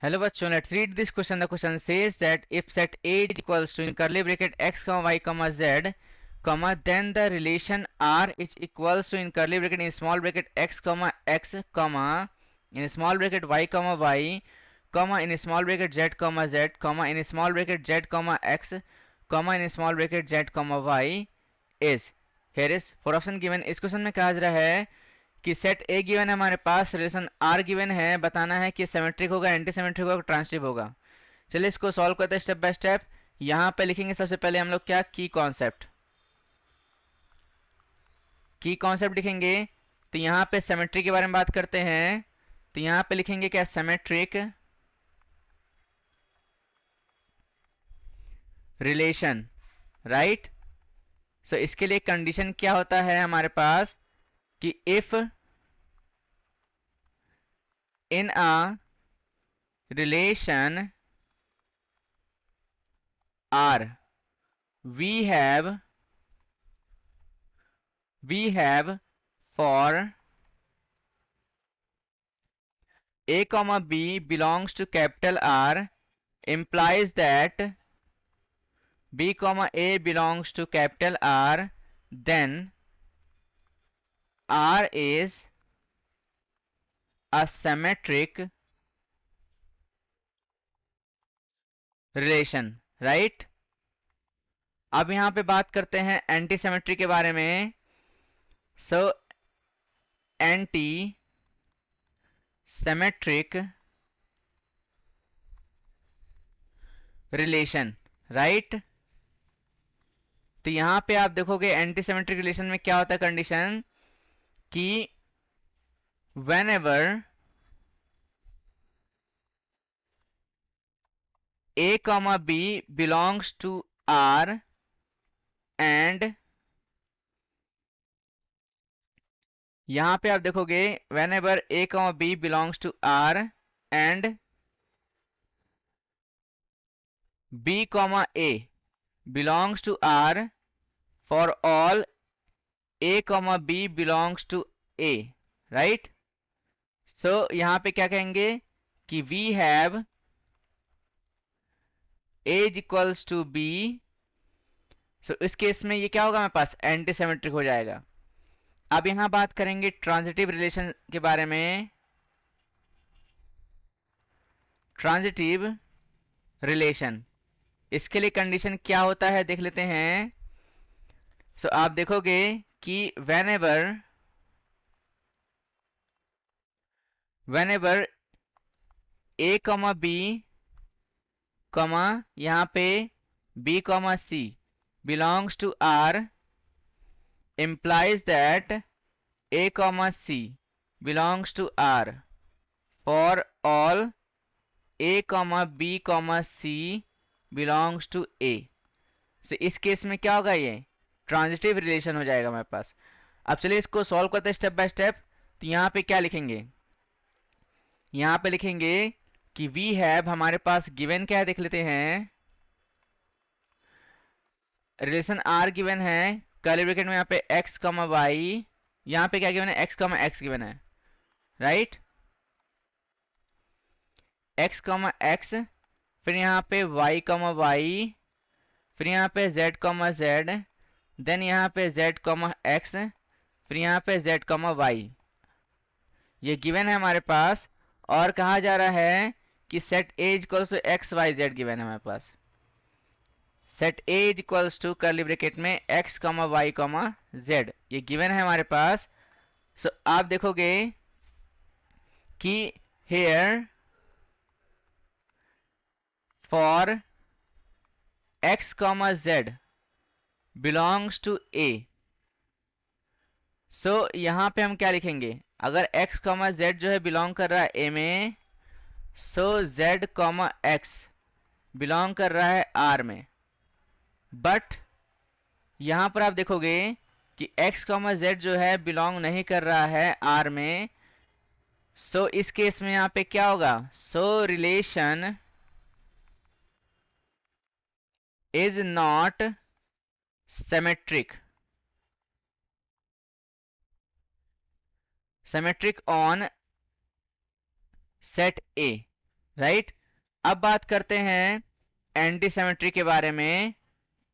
Hello bachcho, let's read this question. The question says that if set A is equals to in curly bracket x comma y comma z comma then the relation R is equals to in curly bracket in small bracket x comma in small bracket y comma in small bracket z comma in small bracket z comma x comma in small bracket z comma y is here is for option given. इस question में कहा जा रहा है कि set ए given है हमारे पास, relation are given है, बताना है कि सिमेट्रिक होगा, एंटी सिमेट्रिक होगा, ट्रांसिटिव होगा। चलिए इसको सॉल्व करते हैं स्टेप बाय स्टेप। यहाँ पे लिखेंगे सबसे पहले हम लोग क्या की कॉन्सेप्ट लिखेंगे। तो यहाँ पे सिमेट्री के बारे में बात करते हैं। तो यहाँ पे लिखेंगे क्या, सिमेट्रिक रिलेशन, राइट। सो इसके लिए कंडीशन क्या होता है हमारे पास कि if in a relation R we have for A comma B belongs to capital R implies that B comma A belongs to capital R, then R is a symmetric relation, right। अब यहां पे बात करते हैं anti symmetry के बारे में। So anti symmetric relation, right. तो यहां पे आप देखोगे एंटी सिमेट्रिक रिलेशन में क्या होता है कंडीशन कि whenever A comma B belongs to R and यहां पे आप देखोगे whenever A comma B belongs to R and B comma A belongs to R for all A comma B belongs to A, right। so यहां पे क्या कहेंगे कि we have A is equals to B। सो इस case में ये क्या होगा हमारे पास, एंटी सिमेट्रिक हो जाएगा। अब यहां बात करेंगे ट्रांजिटिव रिलेशन के बारे में। ट्रांजिटिव रिलेशन, इसके लिए कंडीशन क्या होता है देख लेते हैं। सो आप देखोगे कि whenever A comma B comma यहाँ पे B comma C belongs to R implies that A comma C belongs to R for all A comma B comma C belongs to A। so इस केस में क्या होगा, ये transitive relation हो जाएगा हमारे पास। अब चलिए इसको सॉल्व करते हैं स्टेप बाय स्टेप। तो यहाँ पे क्या लिखेंगे, यहाँ पे लिखेंगे कि वी हैव, हमारे पास गिवन क्या है देख लेते हैं। रिलेशन आर गिवन है, कर्ली ब्रैकेट में यहाँ पे एक्स कमा वाई, यहाँ पे क्या गिवन है, एक्स कमा एक्स गिवन है, राइट। एक्स कमा एक्स, फिर यहाँ पे वाई कमा वाई, फिर यहाँ पे z कॉमा जेड, देन यहाँ पे z कॉमा एक्स, फिर यहाँ पे z कॉमा वाई, ये गिवन है हमारे पास। और कहा जा रहा है कि set A equals to X Y Z given है हमारे पास। Set A equals to curly bracket में X comma Y comma Z, ये गिवन है हमारे पास। सो आप देखोगे कि here for x comma z belongs to A। So यहां पे हम क्या लिखेंगे, अगर x comma z जो है बिलोंग कर रहा है A में, सो z comma x बिलोंग कर रहा है R में। बट यहां पर आप देखोगे कि x comma z जो है बिलोंग नहीं कर रहा है R में। सो इस केस में यहां पे क्या होगा, सो relation is not symmetric on set A, right. अब बात करते हैं एंटी सिमेट्री के बारे में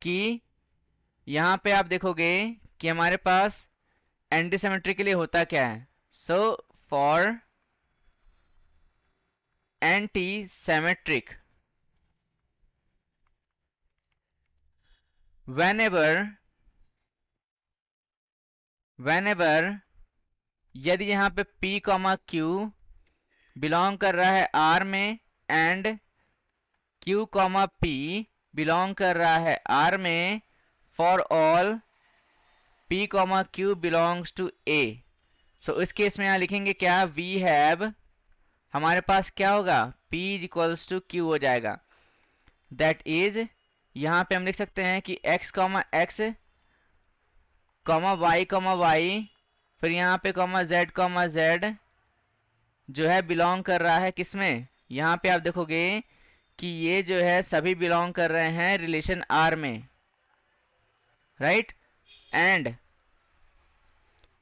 कि यहाँ पे आप देखोगे कि हमारे पास एंटी सिमेट्री के लिए होता क्या है। So for anti symmetric, whenever यदि यहाँ पे P, Q बिलोंग कर रहा है R में एंड Q, P बिलोंग कर रहा है R में, for all P, Q belongs to A। So इस केस में यहाँ लिखेंगे क्या, वी हैव, हमारे पास क्या होगा, P इक्वल्स टू Q हो जाएगा। दैट इज, यहाँ पे हम लिख सकते हैं कि x, x, y, फिर यहाँ पे z, जो है बिलोंग कर रहा है किसमें, यहाँ पे आप देखोगे कि ये जो है सभी बिलोंग कर रहे हैं रिलेशन R में, राइट। एंड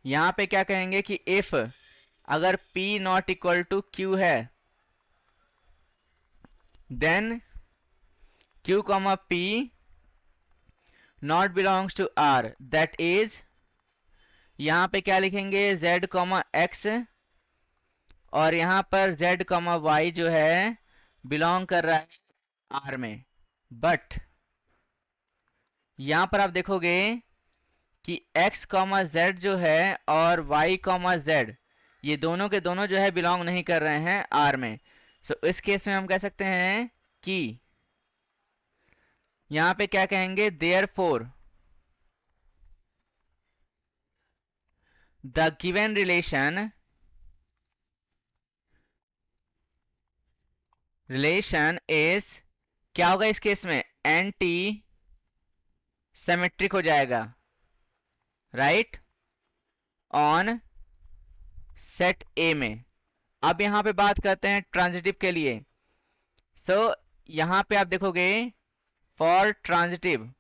यहाँ पे क्या कहेंगे कि इफ, अगर P not equal to Q है, then Q, P not belongs to R, that is, यहाँ पे क्या लिखेंगे, z, x, और यहाँ पर z, y जो है बिलोंग कर रहा है R में। बट यहाँ पर आप देखोगे कि x, z जो है और y, z ये दोनों के दोनों जो है बिलोंग नहीं कर रहे हैं R में। सो इस केस में हम कह सकते हैं कि यहाँ पे क्या कहेंगे, therefore the given relation is, क्या होगा इस केस में, एंटी सिमेट्रिक हो जाएगा, राइट, ऑन सेट ए में। अब यहां पे बात करते हैं ट्रांजिटिव के लिए। सो यहां पे आप देखोगे फॉर ट्रांजिटिव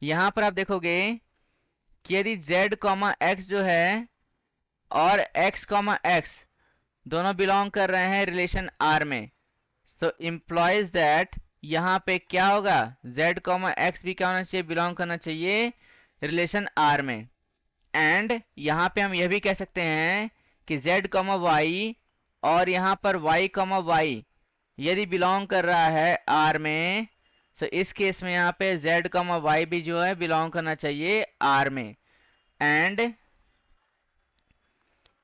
यहां पर आप देखोगे कि यदि z, x जो है और x, x दोनों बिलोंग कर रहे हैं रिलेशन R में, तो इम्प्लॉइज दैट यहाँ पे क्या होगा, z, x भी क्या होना चाहिए, बिलोंग करना चाहिए रिलेशन R में। एंड यहाँ पे हम यह भी कह सकते हैं कि z, y और यहाँ पर y, y यदि बिलोंग कर रहा है R में, तो इस केस में यहाँ पे z, y भी जो है बिलोंग करना चाहिए R में। एंड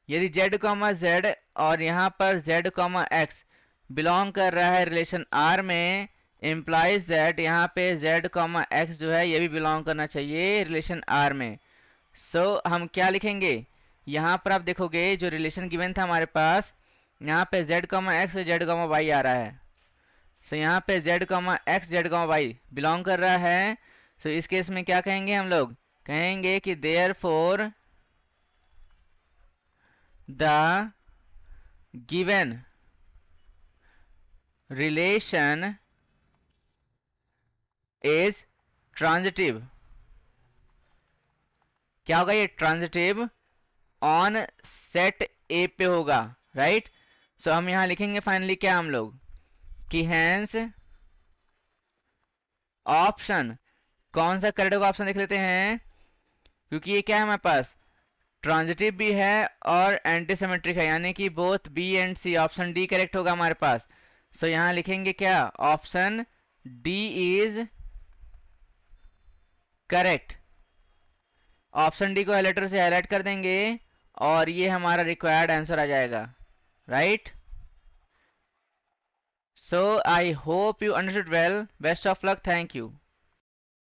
यदि z, z और यहाँ पर z, x बिलोंग कर रहा है रिलेशन R में, इम्प्लाइज दैट यहाँ पे z, x जो है ये भी बिलोंग करना चाहिए रिलेशन R में। सो हम क्या लिखेंगे, यहाँ पर आप देखोगे जो रिलेशन गिवन था हमारे पास, यहाँ पे z, x और z, y आ रहा है। सो यहाँ पे z, x, z, y belong कर रहा है। सो इस केस में क्या कहेंगे, हम लोग कहेंगे कि therefore the given relation is transitive. क्या होगा ये, ट्रांजिटिव ऑन सेट ए पे होगा, राइट। सो हम यहां लिखेंगे फाइनली क्या, हम लोग कि हैंस ऑप्शन, कौन सा करेक्ट होगा ऑप्शन देख लेते हैं, क्योंकि ये क्या है हमारे पास, ट्रांजिटिव भी है और एंटी सिमेट्रिक है, यानी कि both B and C, option D correct होगा हमारे पास। सो यहां लिखेंगे क्या, option D is correct. Option D को लेटर से हाईलाइट कर देंगे और ये हमारा रिक्वायर्ड आंसर आ जाएगा, right. So I hope you understood well, best of luck, thank you.